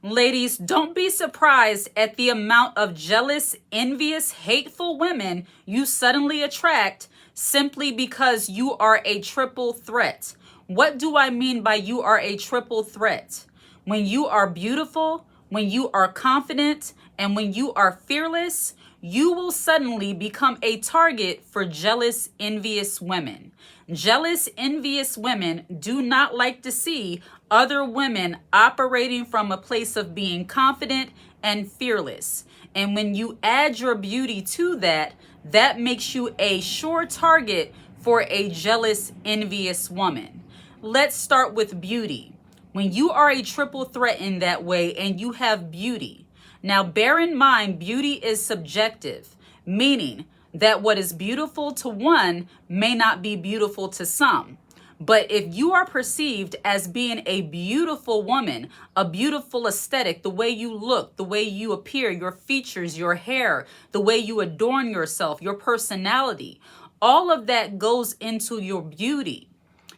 Ladies, don't be surprised at the amount of jealous, envious, hateful women you suddenly attract simply because you are a triple threat. What do I mean by you are a triple threat? When you are beautiful, when you are confident, and when you are fearless, you will suddenly become a target for jealous, envious women. Jealous, envious women do not like to see other women operating from a place of being confident and fearless. And when you add your beauty to that, that makes you a sure target for a jealous, envious woman. Let's start with beauty. When you are a triple threat in that way and you have beauty, now bear in mind, beauty is subjective, meaning that what is beautiful to one may not be beautiful to some. But if you are perceived as being a beautiful woman, a beautiful aesthetic, the way you look, the way you appear, your features, your hair, the way you adorn yourself, your personality, all of that goes into your beauty.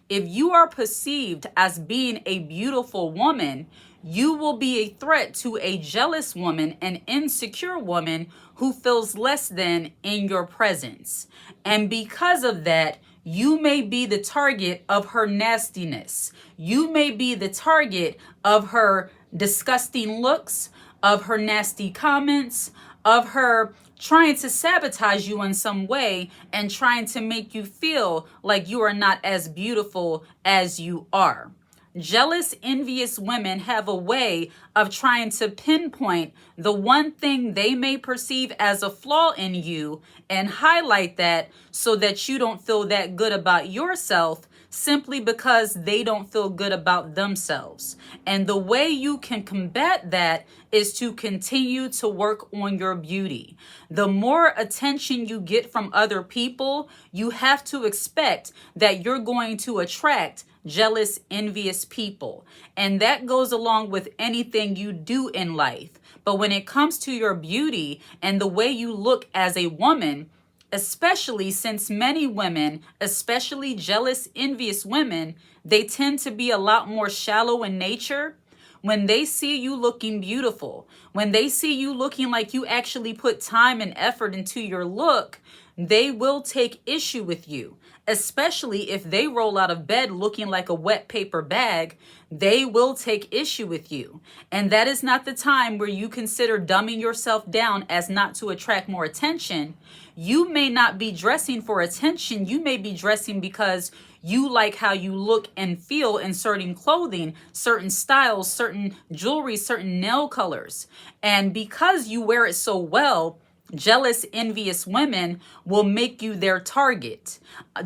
If you are perceived as being a beautiful woman, you will be a threat to a jealous woman, an insecure woman who feels less than in your presence. And because of that, you may be the target of her nastiness. You may be the target of her disgusting looks, of her nasty comments, of her trying to sabotage you in some way and trying to make you feel like you are not as beautiful as you are. Jealous, envious women have a way of trying to pinpoint the one thing they may perceive as a flaw in you and highlight that so that you don't feel that good about yourself simply because they don't feel good about themselves. And the way you can combat that is to continue to work on your beauty. The more attention you get from other people, you have to expect that you're going to attract jealous, envious people. And that goes along with anything you do in life. But when it comes to your beauty and the way you look as a woman, especially since many women, especially jealous, envious women, they tend to be a lot more shallow in nature. When they see you looking beautiful, when they see you looking like you actually put time and effort into your look, they will take issue with you, especially if they roll out of bed looking like a wet paper bag. They will take issue with you. And that is not the time where you consider dumbing yourself down as not to attract more attention. You may not be dressing for attention. You may be dressing because you like how you look and feel in certain clothing, certain styles, certain jewelry, certain nail colors. And because you wear it so well, jealous, envious women will make you their target.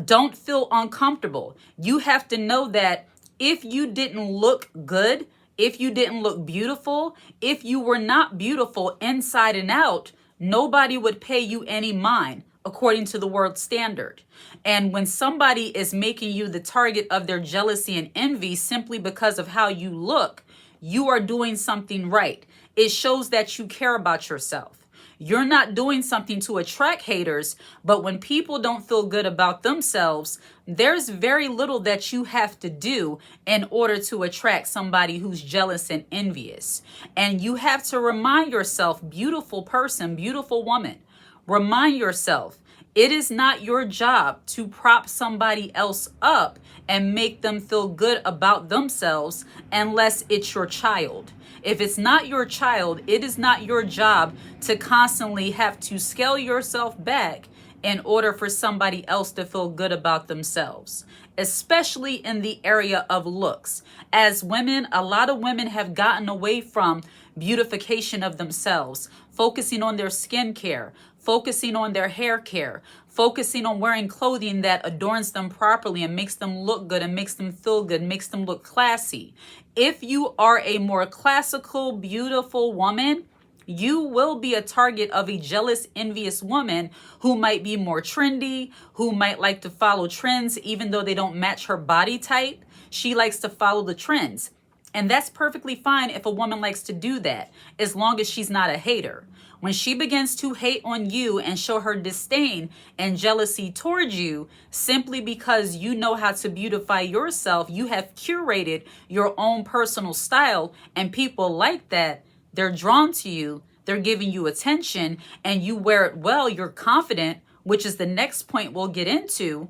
Don't feel uncomfortable. You have to know that if you didn't look good, if you didn't look beautiful, if you were not beautiful inside and out, nobody would pay you any mind according to the world standard. And when somebody is making you the target of their jealousy and envy simply because of how you look, you are doing something right. It shows that you care about yourself. You're not doing something to attract haters, but when people don't feel good about themselves, there's very little that you have to do in order to attract somebody who's jealous and envious. And you have to remind yourself, beautiful person, beautiful woman, remind yourself, it is not your job to prop somebody else up and make them feel good about themselves unless it's your child. If it's not your child, it is not your job to constantly have to scale yourself back in order for somebody else to feel good about themselves, especially in the area of looks. As women, a lot of women have gotten away from beautification of themselves, focusing on their skincare, focusing on their hair care, focusing on wearing clothing that adorns them properly and makes them look good and makes them feel good, makes them look classy. If you are a more classical, beautiful woman, you will be a target of a jealous, envious woman who might be more trendy, who might like to follow trends even though they don't match her body type. She likes to follow the trends. And that's perfectly fine if a woman likes to do that, as long as she's not a hater. When she begins to hate on you and show her disdain and jealousy towards you simply because you know how to beautify yourself, you have curated your own personal style, and people like that, they're drawn to you, they're giving you attention, and you wear it well, you're confident, which is the next point we'll get into.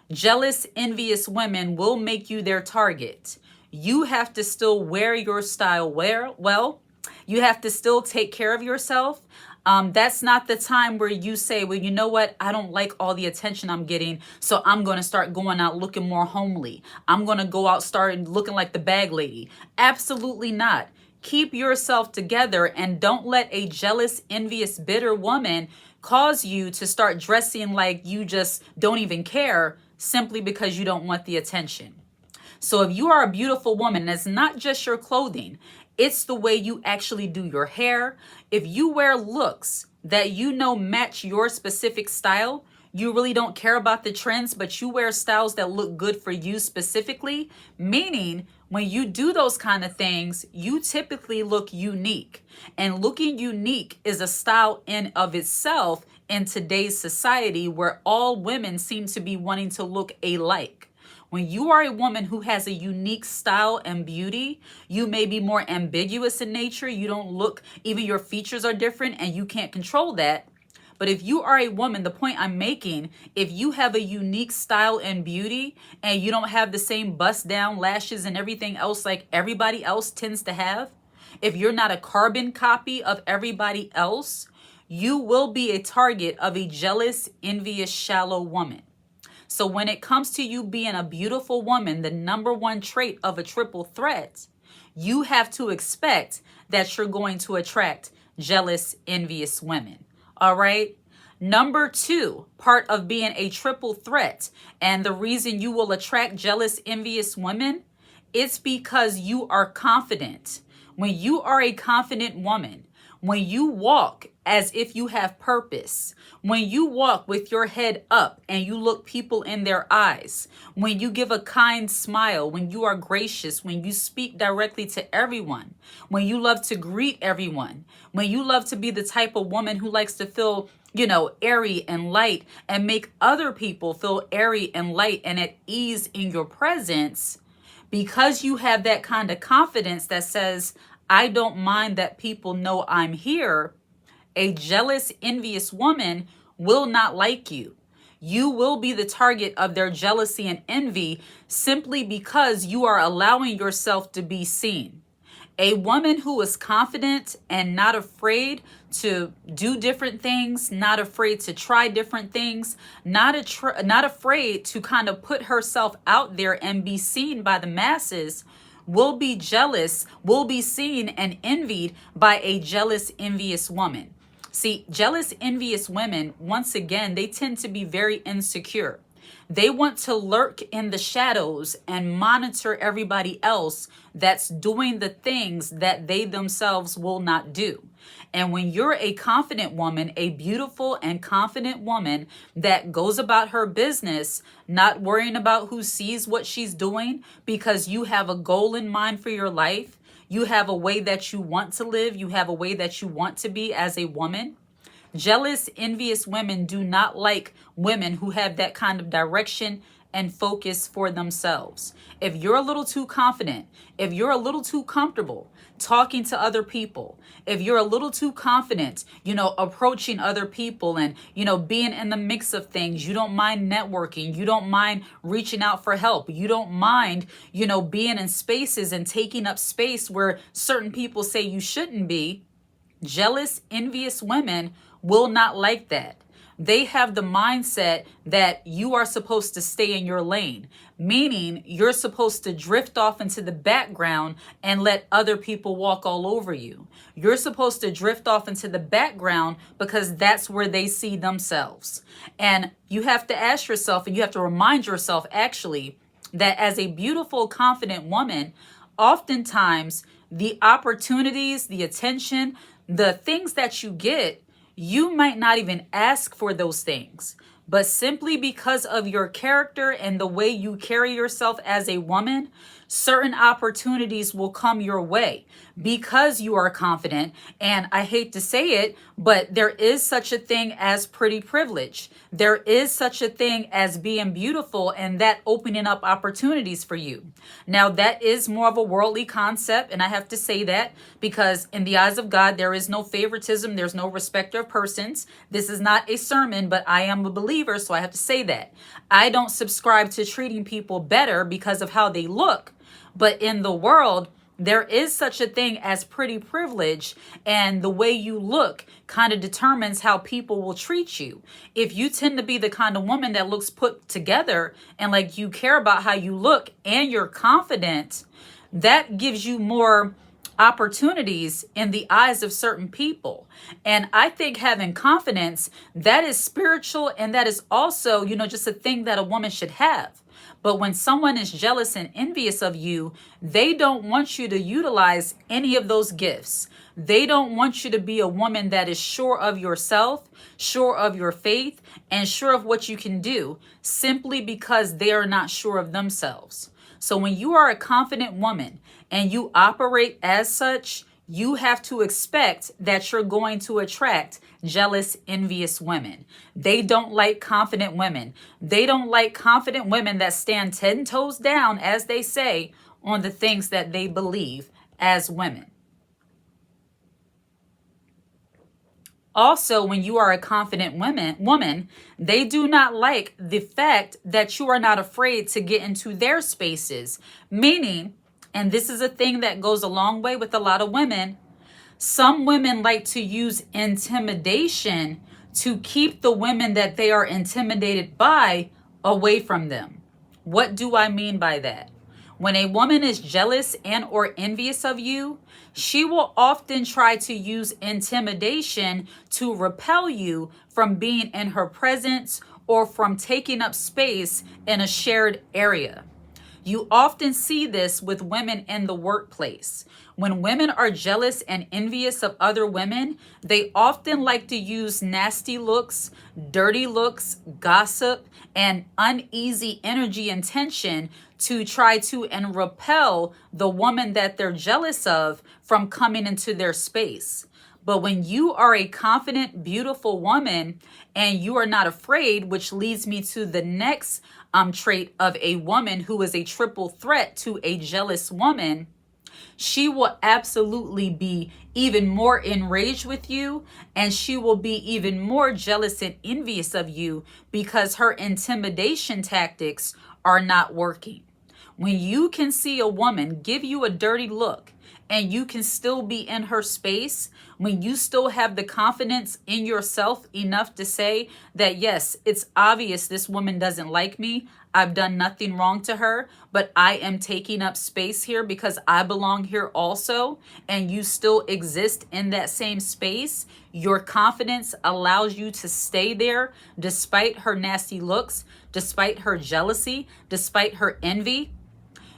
Jealous, envious women will make you their target. You have to still wear your style well. You have to still take care of yourself. That's not the time where you say, well, you know what? I don't like all the attention I'm getting, so I'm going to start going out looking more homely. I'm going to go out start looking like the bag lady. Absolutely not. Keep yourself together and don't let a jealous, envious, bitter woman cause you to start dressing like you just don't even care simply because you don't want the attention. So if you are a beautiful woman, it's not just your clothing, it's the way you actually do your hair. If you wear looks that you know match your specific style, you really don't care about the trends, but you wear styles that look good for you specifically, meaning when you do those kind of things, you typically look unique. And looking unique is a style in of itself in today's society where all women seem to be wanting to look alike. When you are a woman who has a unique style and beauty, you may be more ambiguous in nature. You don't look, even your features are different and you can't control that. But if you are a woman, the point I'm making, if you have a unique style and beauty and you don't have the same bust down lashes and everything else like everybody else tends to have, if you're not a carbon copy of everybody else, you will be a target of a jealous, envious, shallow woman. So when it comes to you being a beautiful woman, the number one trait of a triple threat, you have to expect that you're going to attract jealous, envious women. All right. Number two, part of being a triple threat, and the reason you will attract jealous, envious women, it's because you are confident. When you are a confident woman, when you walk as if you have purpose, when you walk with your head up and you look people in their eyes, when you give a kind smile, when you are gracious, when you speak directly to everyone, when you love to greet everyone, when you love to be the type of woman who likes to feel, airy and light and make other people feel airy and light and at ease in your presence, because you have that kind of confidence that says, I don't mind that people know I'm here, a jealous, envious woman will not like you. You will be the target of their jealousy and envy simply because you are allowing yourself to be seen. A woman who is confident and not afraid to do different things, not afraid to try different things, not afraid to kind of put herself out there and be seen by the masses, will be jealous, will be seen and envied by a jealous, envious woman. See, jealous, envious women, once again, they tend to be very insecure. They want to lurk in the shadows and monitor everybody else that's doing the things that they themselves will not do. And when you're a confident woman, a beautiful and confident woman that goes about her business, not worrying about who sees what she's doing because you have a goal in mind for your life, you have a way that you want to live, you have a way that you want to be as a woman. Jealous, envious women do not like women who have that kind of direction and focus for themselves. If you're a little too confident, if you're a little too comfortable talking to other people, if you're a little too confident, approaching other people and, being in the mix of things, you don't mind networking, you don't mind reaching out for help, you don't mind, being in spaces and taking up space where certain people say you shouldn't be, jealous, envious women will not like that. They have the mindset that you are supposed to stay in your lane, meaning you're supposed to drift off into the background and let other people walk all over you. You're supposed to drift off into the background because that's where they see themselves. And you have to ask yourself, and you have to remind yourself actually, that as a beautiful, confident woman, oftentimes the opportunities, the attention, the things that you get, you might not even ask for those things, but simply because of your character and the way you carry yourself as a woman, Certain opportunities will come your way because you are confident. And I hate to say it, but there is such a thing as pretty privilege. There is such a thing as being beautiful, and that opening up opportunities for you. Now, that is more of a worldly concept, and I have to say that because in the eyes of God, there is no favoritism, there's no respecter of persons. This is not a sermon, but I am a believer, so I have to say that. I don't subscribe to treating people better because of how they look, but in the world, there is such a thing as pretty privilege, and the way you look kind of determines how people will treat you. If you tend to be the kind of woman that looks put together and like you care about how you look and you're confident, that gives you more opportunities in the eyes of certain people. And I think having confidence, that is spiritual, and that is also, just a thing that a woman should have. But when someone is jealous and envious of you, they don't want you to utilize any of those gifts. They don't want you to be a woman that is sure of yourself, sure of your faith, and sure of what you can do, simply because they are not sure of themselves. So when you are a confident woman and you operate as such, you have to expect that you're going to attract jealous, envious women. They don't like confident women. They don't like confident women that stand 10 toes down, as they say, on the things that they believe as women. Also, when you are a confident woman, they do not like the fact that you are not afraid to get into their spaces. Meaning, and this is a thing that goes a long way with a lot of women, some women like to use intimidation to keep the women that they are intimidated by away from them. What do I mean by that? When a woman is jealous and or envious of you, she will often try to use intimidation to repel you from being in her presence or from taking up space in a shared area. You often see this with women in the workplace. When women are jealous and envious of other women, they often like to use nasty looks, dirty looks, gossip, and uneasy energy and tension to try to and repel the woman that they're jealous of from coming into their space. But when you are a confident, beautiful woman and you are not afraid, which leads me to the next trait of a woman who is a triple threat to a jealous woman, she will absolutely be even more enraged with you, and she will be even more jealous and envious of you because her intimidation tactics are not working. When you can see a woman give you a dirty look and you can still be in her space, when you still have the confidence in yourself enough to say that, yes, it's obvious this woman doesn't like me. I've done nothing wrong to her, but I am taking up space here because I belong here also, and you still exist in that same space. Your confidence allows you to stay there despite her nasty looks, despite her jealousy, despite her envy.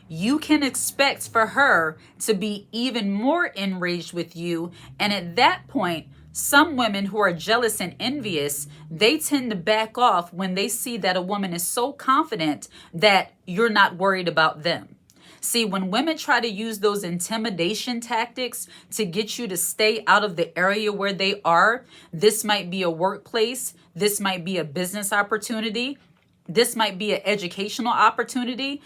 You can expect for her to be even more enraged with you. And at that point, some women who are jealous and envious, they tend to back off when they see that a woman is so confident that you're not worried about them. See, when women try to use those intimidation tactics to get you to stay out of the area where they are, this might be a workplace, this might be a business opportunity, this might be an educational opportunity.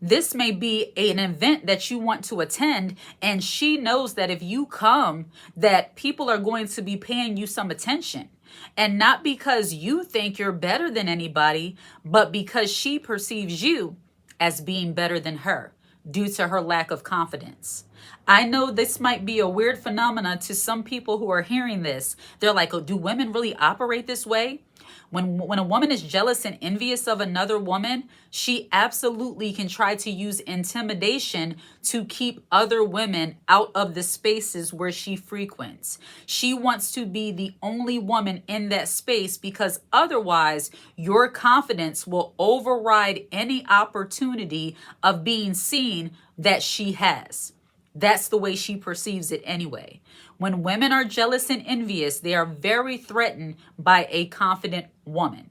This may be an event that you want to attend, and she knows that if you come, that people are going to be paying you some attention. And not because you think you're better than anybody, but because she perceives you as being better than her due to her lack of confidence. I know this might be a weird phenomenon to some people who are hearing this. They're like, oh, do women really operate this way? When a woman is jealous and envious of another woman, she absolutely can try to use intimidation to keep other women out of the spaces where she frequents. She wants to be the only woman in that space because otherwise your confidence will override any opportunity of being seen that she has. That's the way she perceives it anyway. When women are jealous and envious, they are very threatened by a confident woman.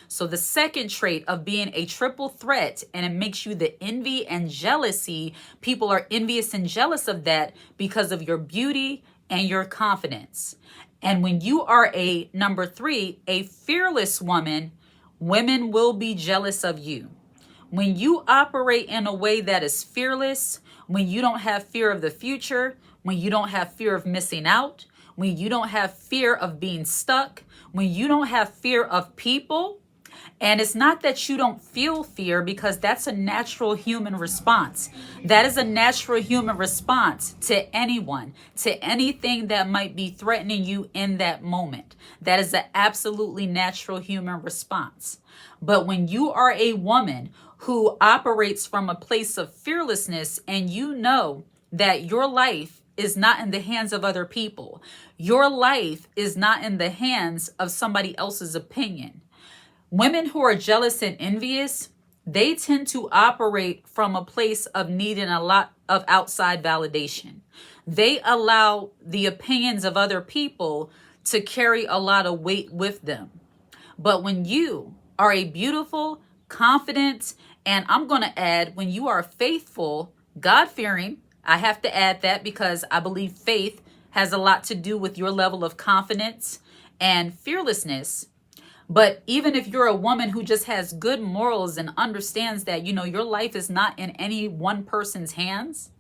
So the second trait of being a triple threat, and it makes you the envy and jealousy. People are envious and jealous of that because of your beauty and your confidence. And when you are a number three, a fearless woman, women will be jealous of you. When you operate in a way that is fearless, when you don't have fear of the future, when you don't have fear of missing out, when you don't have fear of being stuck, when you don't have fear of people, and it's not that you don't feel fear, because that's a natural human response. That is a natural human response to anyone, to anything that might be threatening you in that moment. That is an absolutely natural human response. But when you are a woman who operates from a place of fearlessness, and you know that your life is not in the hands of other people, your life is not in the hands of somebody else's opinion. Women who are jealous and envious, they tend to operate from a place of needing a lot of outside validation. They allow the opinions of other people to carry a lot of weight with them. But when you are a beautiful, confident, and I'm going to add, when you are faithful, God-fearing, I have to add that because I believe faith has a lot to do with your level of confidence and fearlessness. But even if you're a woman who just has good morals and understands that, your life is not in any one person's hands,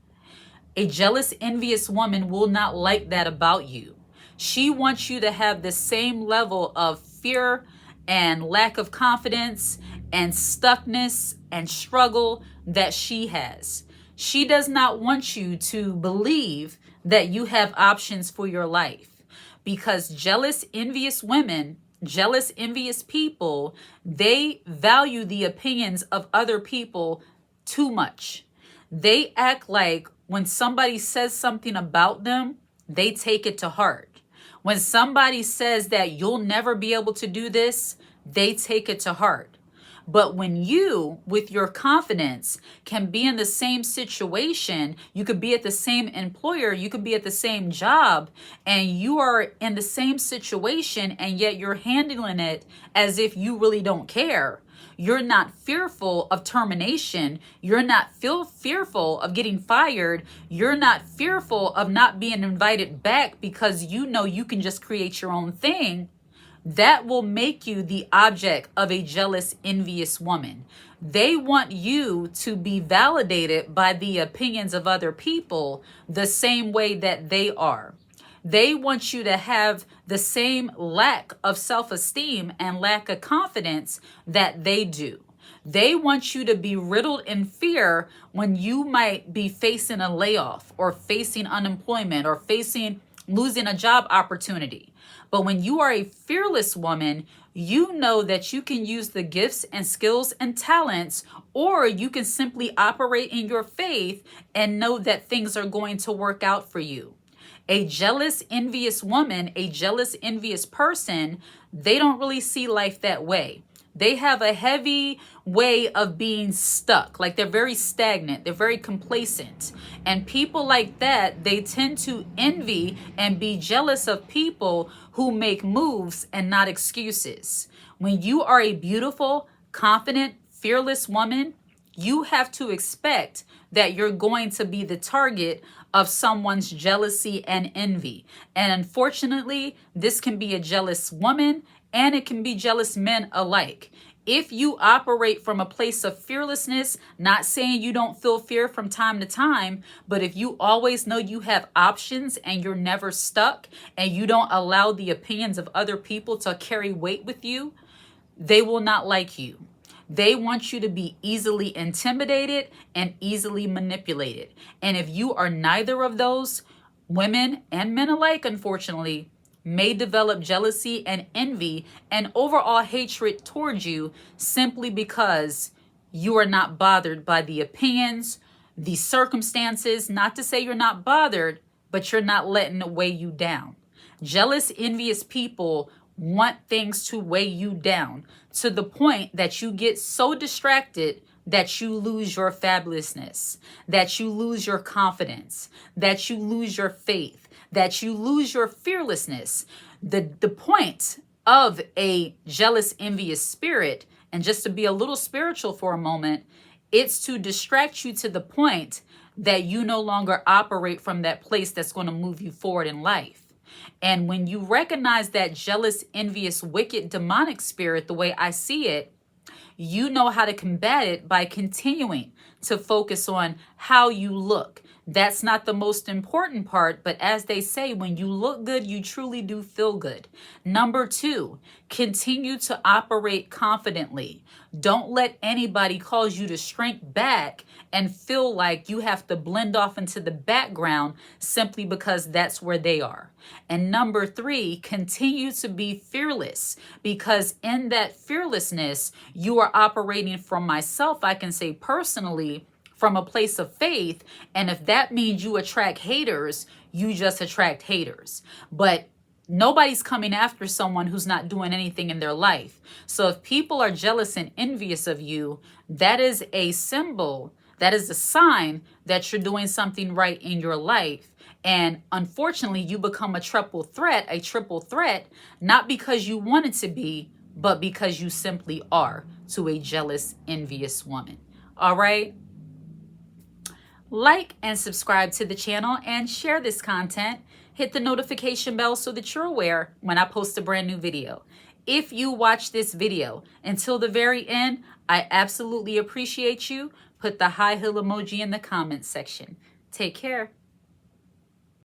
a jealous, envious woman will not like that about you. She wants you to have the same level of fear and lack of confidence and stuckness and struggle that she has. She does not want you to believe that you have options for your life, because jealous, envious women, jealous, envious people, they value the opinions of other people too much. They act like when somebody says something about them, they take it to heart. When somebody says that you'll never be able to do this, they take it to heart. But when you, with your confidence, can be in the same situation, you could be at the same employer, you could be at the same job, and you are in the same situation, and yet you're handling it as if you really don't care. You're not fearful of termination. You're not fearful of getting fired. You're not fearful of not being invited back because you know you can just create your own thing. That will make you the object of a jealous, envious woman. They want you to be validated by the opinions of other people the same way that they are. They want you to have the same lack of self-esteem and lack of confidence that they do. They want you to be riddled in fear when you might be facing a layoff or facing unemployment or facing losing a job opportunity. But when you are a fearless woman, you know that you can use the gifts and skills and talents, or you can simply operate in your faith and know that things are going to work out for you. A jealous, envious woman, a jealous, envious person, they don't really see life that way. They have a heavy way of being stuck. Like they're very stagnant. They're very complacent. And people like that, they tend to envy and be jealous of people who make moves and not excuses. When you are a beautiful, confident, fearless woman, you have to expect that you're going to be the target of someone's jealousy and envy. And unfortunately, this can be a jealous woman and it can be jealous men alike. If you operate from a place of fearlessness, not saying you don't feel fear from time to time, but if you always know you have options and you're never stuck and you don't allow the opinions of other people to carry weight with you, they will not like you. They want you to be easily intimidated and easily manipulated. And if you are neither of those, women and men alike, unfortunately, may develop jealousy and envy and overall hatred towards you simply because you are not bothered by the opinions, the circumstances. Not to say you're not bothered, but you're not letting it weigh you down. Jealous, envious people want things to weigh you down to the point that you get so distracted that you lose your fabulousness, that you lose your confidence, that you lose your faith, that you lose your fearlessness. The point of a jealous, envious spirit, and just to be a little spiritual for a moment, it's to distract you to the point that you no longer operate from that place that's going to move you forward in life. And when you recognize that jealous, envious, wicked, demonic spirit, the way I see it, you know how to combat it by continuing to focus on how you look. That's not the most important part, but as they say, when you look good, you truly do feel good. Number 2, continue to operate confidently. Don't let anybody cause you to shrink back and feel like you have to blend off into the background simply because that's where they are. And number 3, continue to be fearless, because in that fearlessness, you are operating from myself, I can say personally, from a place of faith. And if that means you attract haters, you just attract haters. But nobody's coming after someone who's not doing anything in their life. So if people are jealous and envious of you, that is a symbol, that is a sign that you're doing something right in your life. And unfortunately, you become a triple threat, not because you wanted to be, but because you simply are to a jealous, envious woman. All right? Like and subscribe to the channel and share this content. Hit the notification bell so that you're aware when I post a brand new video. If you watch this video until the very end, I absolutely appreciate you. Put the high heel emoji in the comments section. Take care.